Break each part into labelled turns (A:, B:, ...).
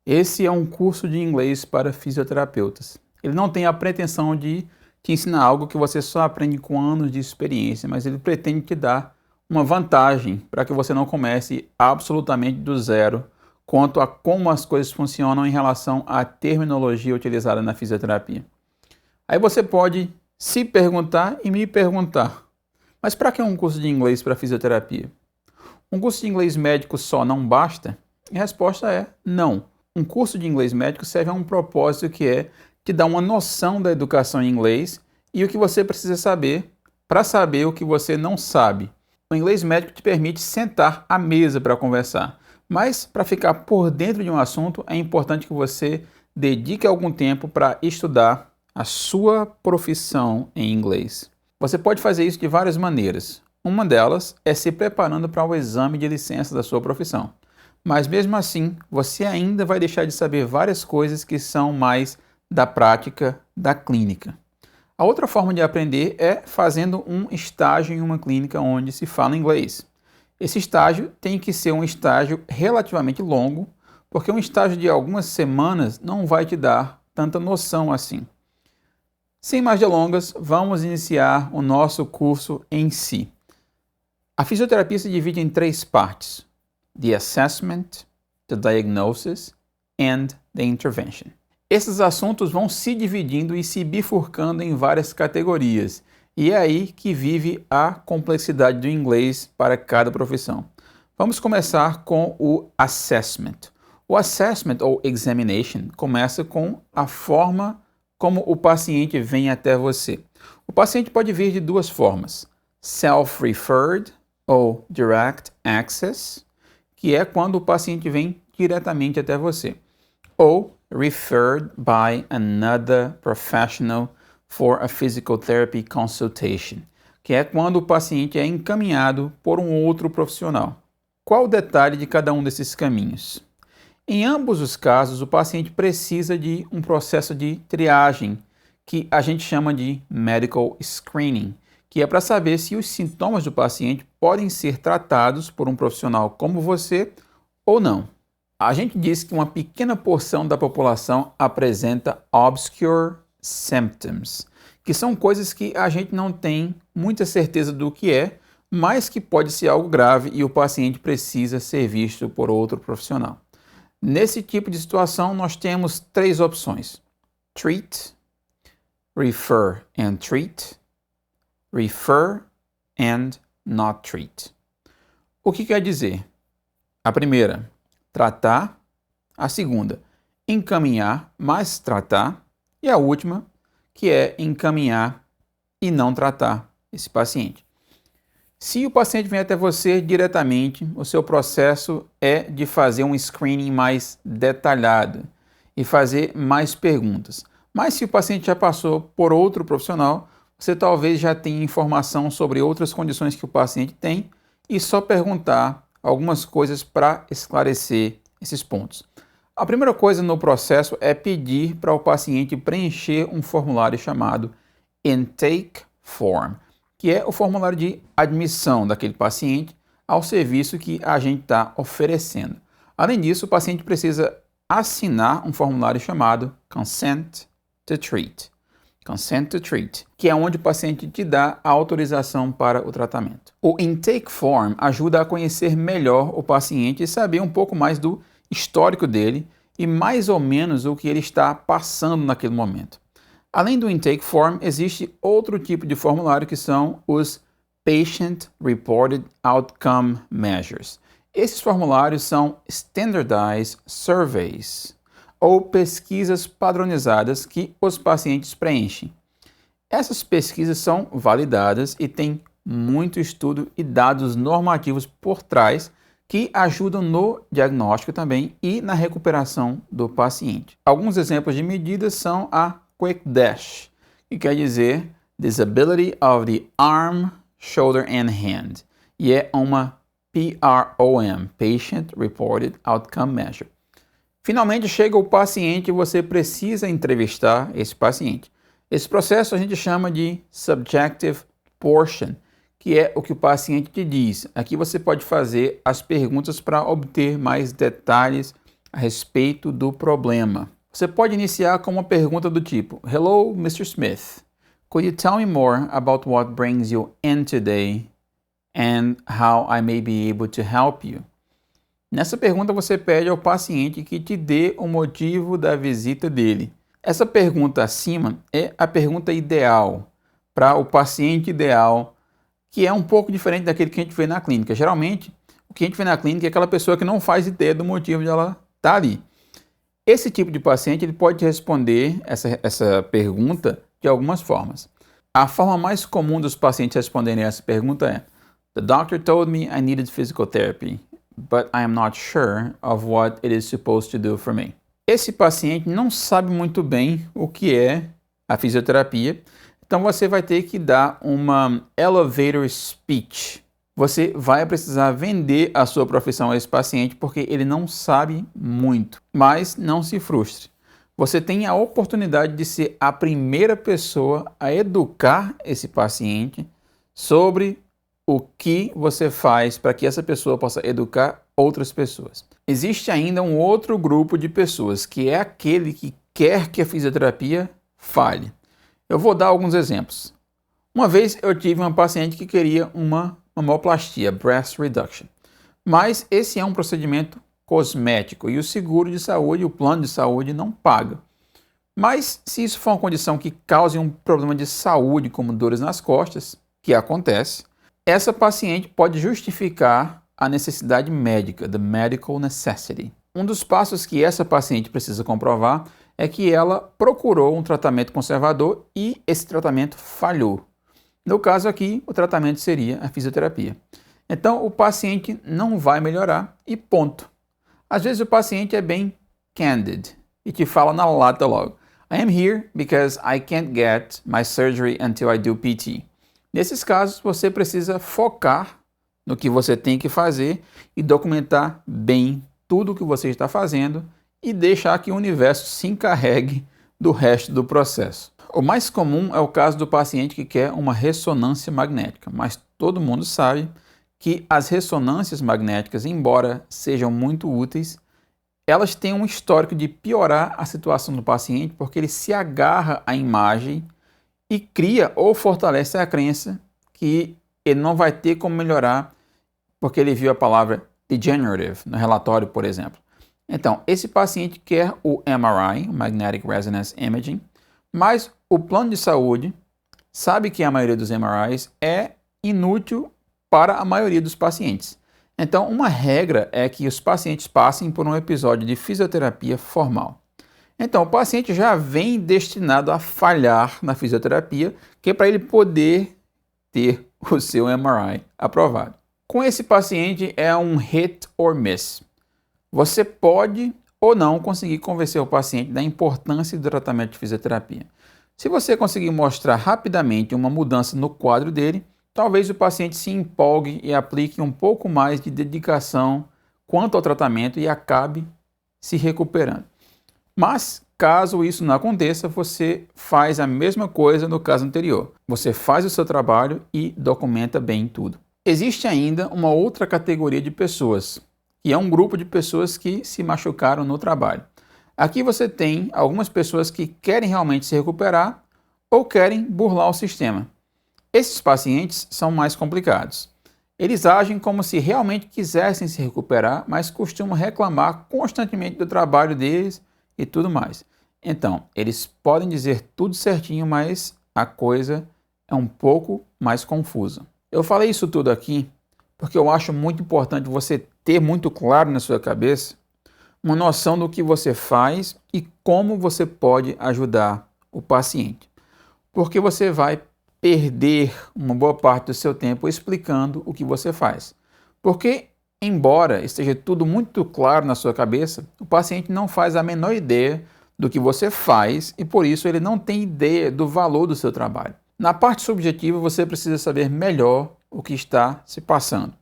A: Esse é um curso de inglês para fisioterapeutas. Ele não tem a pretensão de te ensinar algo que você só aprende com anos de experiência, mas ele pretende te dar uma vantagem para que você não comece absolutamente do zero quanto a como as coisas funcionam em relação à terminologia utilizada na fisioterapia. Aí você pode se perguntar e me perguntar, mas para que um curso de inglês para fisioterapia? Um curso de inglês médico só não basta? E a resposta é não. Um curso de inglês médico serve a um propósito que é te dar uma noção da educação em inglês e o que você precisa saber para saber o que você não sabe. O inglês médico te permite sentar à mesa para conversar, mas para ficar por dentro de um assunto é importante que você dedique algum tempo para estudar a sua profissão em inglês. Você pode fazer isso de várias maneiras. Uma delas é se preparando para o exame de licença da sua profissão. Mas mesmo assim, você ainda vai deixar de saber várias coisas que são mais da prática da clínica. A outra forma de aprender é fazendo um estágio em uma clínica onde se fala inglês. Esse estágio tem que ser um estágio relativamente longo, porque um estágio de algumas semanas não vai te dar tanta noção assim. Sem mais delongas, vamos iniciar o nosso curso em si. A fisioterapia se divide em 3 partes: the assessment, the diagnosis and the intervention. Esses assuntos vão se dividindo e se bifurcando em várias categorias, e é aí que vive a complexidade do inglês para cada profissão. Vamos começar com o assessment. O assessment ou examination começa com a forma como o paciente vem até você. O paciente pode vir de 2 formas: self-referred ou direct access, que é quando o paciente vem diretamente até você, ou referred by another professional for a physical therapy consultation, que é quando o paciente é encaminhado por um outro profissional. Qual o detalhe de cada um desses caminhos? Em ambos os casos, o paciente precisa de um processo de triagem, que a gente chama de medical screening, que é para saber se os sintomas do paciente podem ser tratados por um profissional como você ou não. A gente diz que uma pequena porção da população apresenta obscure symptoms, que são coisas que a gente não tem muita certeza do que é, mas que pode ser algo grave e o paciente precisa ser visto por outro profissional. Nesse tipo de situação, nós temos 3 opções: treat, refer and treat, refer and not treat. O que quer dizer? A primeira, tratar; a segunda, encaminhar, mas tratar; e a última, que é encaminhar e não tratar esse paciente. Se o paciente vem até você diretamente, o seu processo é de fazer um screening mais detalhado e fazer mais perguntas. Mas se o paciente já passou por outro profissional, você talvez já tenha informação sobre outras condições que o paciente tem e só perguntar algumas coisas para esclarecer esses pontos. A primeira coisa no processo é pedir para o paciente preencher um formulário chamado Intake Form, que é o formulário de admissão daquele paciente ao serviço que a gente está oferecendo. Além disso, o paciente precisa assinar um formulário chamado Consent to Treat. Consent to Treat, que é onde o paciente te dá a autorização para o tratamento. O Intake Form ajuda a conhecer melhor o paciente e saber um pouco mais do histórico dele e mais ou menos o que ele está passando naquele momento. Além do Intake Form, existe outro tipo de formulário que são os Patient Reported Outcome Measures. Esses formulários são Standardized Surveys, ou pesquisas padronizadas que os pacientes preenchem. Essas pesquisas são validadas e têm muito estudo e dados normativos por trás que ajudam no diagnóstico também e na recuperação do paciente. Alguns exemplos de medidas são a Quick Dash, que quer dizer Disability of the Arm, Shoulder and Hand, e é uma PROM, Patient Reported Outcome Measure. Finalmente chega o paciente e você precisa entrevistar esse paciente. Esse processo a gente chama de Subjective Portion, que é o que o paciente te diz. Aqui você pode fazer as perguntas para obter mais detalhes a respeito do problema. Você pode iniciar com uma pergunta do tipo: Hello, Mr. Smith. Could you tell me more about what brings you in today and how I may be able to help you? Nessa pergunta você pede ao paciente que te dê o motivo da visita dele. Essa pergunta acima é a pergunta ideal para o paciente ideal, que é um pouco diferente daquele que a gente vê na clínica. Geralmente, o que a gente vê na clínica é aquela pessoa que não faz ideia do motivo de ela estar ali. Esse tipo de paciente ele pode responder essa pergunta de algumas formas. A forma mais comum dos pacientes responderem essa pergunta é: The doctor told me I needed physical therapy, but I am not sure of what it is supposed to do for me. Esse paciente não sabe muito bem o que é a fisioterapia, então você vai ter que dar uma elevator speech. Você vai precisar vender a sua profissão a esse paciente porque ele não sabe muito. Mas não se frustre. Você tem a oportunidade de ser a primeira pessoa a educar esse paciente sobre o que você faz para que essa pessoa possa educar outras pessoas. Existe ainda um outro grupo de pessoas, que é aquele que quer que a fisioterapia falhe. Eu vou dar alguns exemplos. Uma vez eu tive uma paciente que queria uma mamoplastia, breast reduction. Mas esse é um procedimento cosmético e o seguro de saúde, o plano de saúde não paga. Mas se isso for uma condição que cause um problema de saúde, como dores nas costas, que acontece, essa paciente pode justificar a necessidade médica, the medical necessity. Um dos passos que essa paciente precisa comprovar é que ela procurou um tratamento conservador e esse tratamento falhou. No caso aqui, o tratamento seria a fisioterapia. Então, o paciente não vai melhorar e ponto. Às vezes o paciente é bem candid e te fala na lata logo: I am here because I can't get my surgery until I do PT. Nesses casos, você precisa focar no que você tem que fazer e documentar bem tudo o que você está fazendo e deixar que o universo se encarregue do resto do processo. O mais comum é o caso do paciente que quer uma ressonância magnética, mas todo mundo sabe que as ressonâncias magnéticas, embora sejam muito úteis, elas têm um histórico de piorar a situação do paciente porque ele se agarra à imagem e cria ou fortalece a crença que ele não vai ter como melhorar porque ele viu a palavra degenerative no relatório, por exemplo. Então, esse paciente quer o MRI, Magnetic Resonance Imaging, mas o plano de saúde sabe que a maioria dos MRIs é inútil para a maioria dos pacientes. Então, uma regra é que os pacientes passem por um episódio de fisioterapia formal. Então, o paciente já vem destinado a falhar na fisioterapia, que é para ele poder ter o seu MRI aprovado. Com esse paciente é um hit or miss. Você pode ou não conseguir convencer o paciente da importância do tratamento de fisioterapia. Se você conseguir mostrar rapidamente uma mudança no quadro dele, talvez o paciente se empolgue e aplique um pouco mais de dedicação quanto ao tratamento e acabe se recuperando. Mas, caso isso não aconteça, você faz a mesma coisa no caso anterior. Você faz o seu trabalho e documenta bem tudo. Existe ainda uma outra categoria de pessoas, que é um grupo de pessoas que se machucaram no trabalho. Aqui você tem algumas pessoas que querem realmente se recuperar ou querem burlar o sistema. Esses pacientes são mais complicados. Eles agem como se realmente quisessem se recuperar, mas costumam reclamar constantemente do trabalho deles e tudo mais. Então, eles podem dizer tudo certinho, mas a coisa é um pouco mais confusa. Eu falei isso tudo aqui porque eu acho muito importante você ter muito claro na sua cabeça uma noção do que você faz e como você pode ajudar o paciente. Porque você vai perder uma boa parte do seu tempo explicando o que você faz. Porque, embora esteja tudo muito claro na sua cabeça, o paciente não faz a menor ideia do que você faz e, por isso, ele não tem ideia do valor do seu trabalho. Na parte subjetiva, você precisa saber melhor o que está se passando.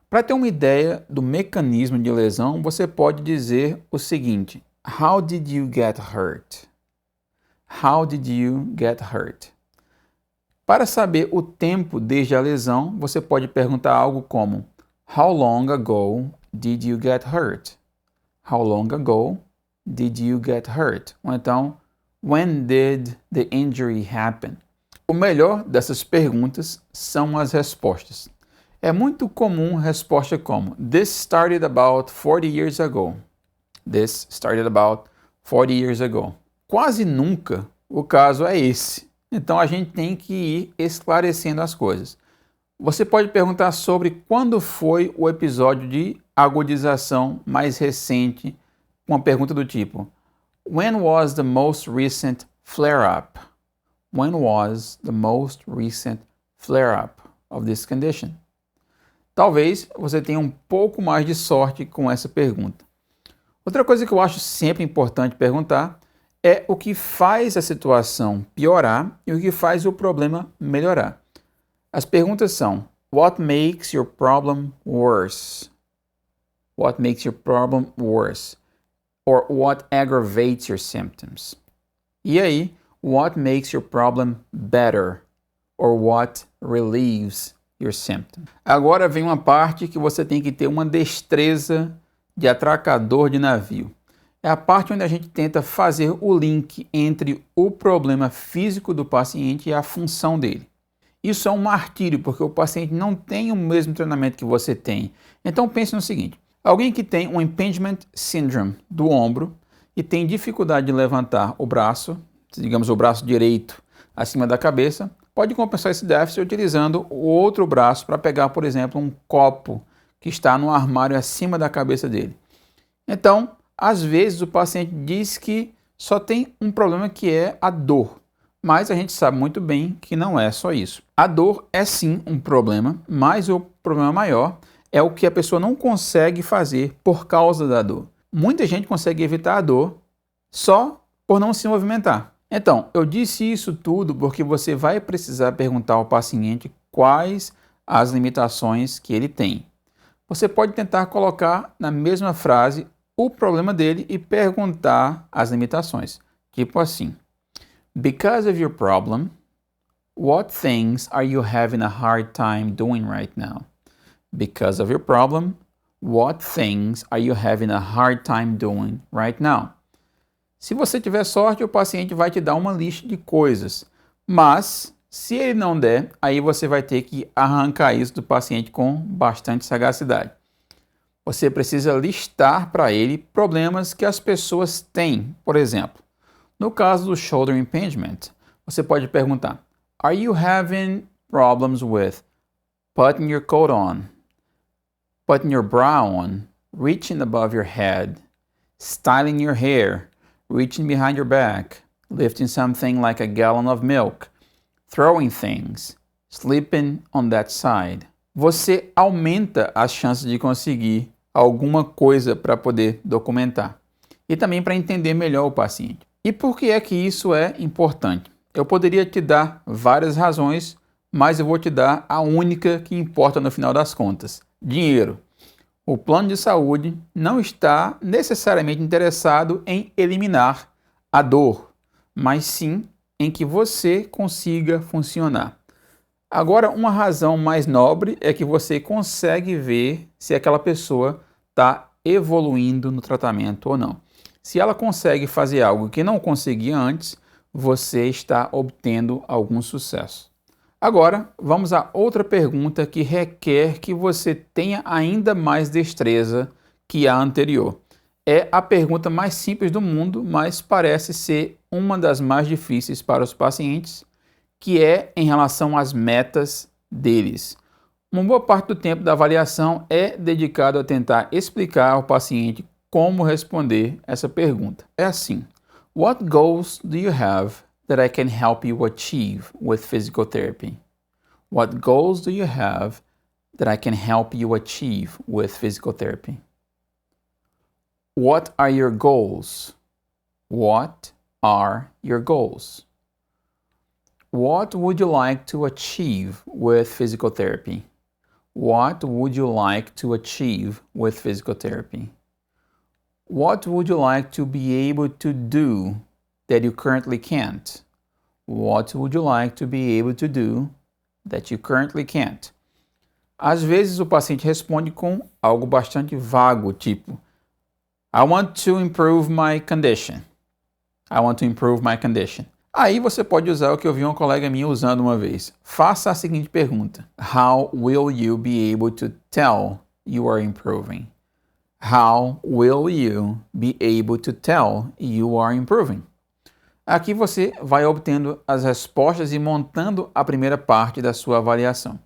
A: Para ter uma ideia do mecanismo de lesão, você pode dizer o seguinte: How did you get hurt? How did you get hurt? Para saber o tempo desde a lesão, você pode perguntar algo como: How long ago did you get hurt? How long ago did you get hurt? Ou então, when did the injury happen? O melhor dessas perguntas são as respostas. É muito comum resposta como This started about 40 years ago. This started about 40 years ago. Quase nunca o caso é esse. Então a gente tem que ir esclarecendo as coisas. Você pode perguntar sobre quando foi o episódio de agudização mais recente, uma pergunta do tipo When was the most recent flare-up? When was the most recent flare-up of this condition? Talvez você tenha um pouco mais de sorte com essa pergunta. Outra coisa que eu acho sempre importante perguntar é o que faz a situação piorar e o que faz o problema melhorar. As perguntas são: What makes your problem worse? What makes your problem worse? Or what aggravates your symptoms? E aí, what makes your problem better? Or what relieves your symptoms? Agora vem uma parte que você tem que ter uma destreza de atracador de navio. É a parte onde a gente tenta fazer o link entre o problema físico do paciente e a função dele. Isso é um martírio, porque o paciente não tem o mesmo treinamento que você tem. Então pense no seguinte, alguém que tem um impingement syndrome do ombro e tem dificuldade de levantar o braço, digamos o braço direito acima da cabeça, pode compensar esse déficit utilizando o outro braço para pegar, por exemplo, um copo que está no armário acima da cabeça dele. Então, às vezes o paciente diz que só tem um problema que é a dor, mas a gente sabe muito bem que não é só isso. A dor é sim um problema, mas o problema maior é o que a pessoa não consegue fazer por causa da dor. Muita gente consegue evitar a dor só por não se movimentar. Então, eu disse isso tudo porque você vai precisar perguntar ao paciente quais as limitações que ele tem. Você pode tentar colocar na mesma frase o problema dele e perguntar as limitações. Tipo assim, Because of your problem, what things are you having a hard time doing right now? Because of your problem, what things are you having a hard time doing right now? Se você tiver sorte, o paciente vai te dar uma lista de coisas, mas se ele não der, aí você vai ter que arrancar isso do paciente com bastante sagacidade. Você precisa listar para ele problemas que as pessoas têm. Por exemplo, no caso do shoulder impingement, você pode perguntar: Are you having problems with putting your coat on, putting your bra on, reaching above your head, styling your hair, reaching behind your back, lifting something like a gallon of milk, throwing things, sleeping on that side? Você aumenta as chances de conseguir alguma coisa para poder documentar e também para entender melhor o paciente. E por que é que isso é importante? Eu poderia te dar várias razões, mas eu vou te dar a única que importa no final das contas: dinheiro. O plano de saúde não está necessariamente interessado em eliminar a dor, mas sim em que você consiga funcionar. Agora, uma razão mais nobre é que você consegue ver se aquela pessoa está evoluindo no tratamento ou não. Se ela consegue fazer algo que não conseguia antes, você está obtendo algum sucesso. Agora, vamos a outra pergunta que requer que você tenha ainda mais destreza que a anterior. É a pergunta mais simples do mundo, mas parece ser uma das mais difíceis para os pacientes, que é em relação às metas deles. Uma boa parte do tempo da avaliação é dedicado a tentar explicar ao paciente como responder essa pergunta. É assim: What goals do you have that I can help you achieve with physical therapy? What goals do you have that I can help you achieve with physical therapy? What are your goals? What are your goals? What would you like to achieve with physical therapy? What would you like to achieve with physical therapy? What would you like to be able to do that you currently can't? What would you like to be able to do that you currently can't? Às vezes o paciente responde com algo bastante vago, tipo I want to improve my condition. I want to improve my condition. Aí você pode usar o que eu vi uma colega minha usando uma vez. Faça a seguinte pergunta: How will you be able to tell you are improving? How will you be able to tell you are improving? Aqui você vai obtendo as respostas e montando a primeira parte da sua avaliação.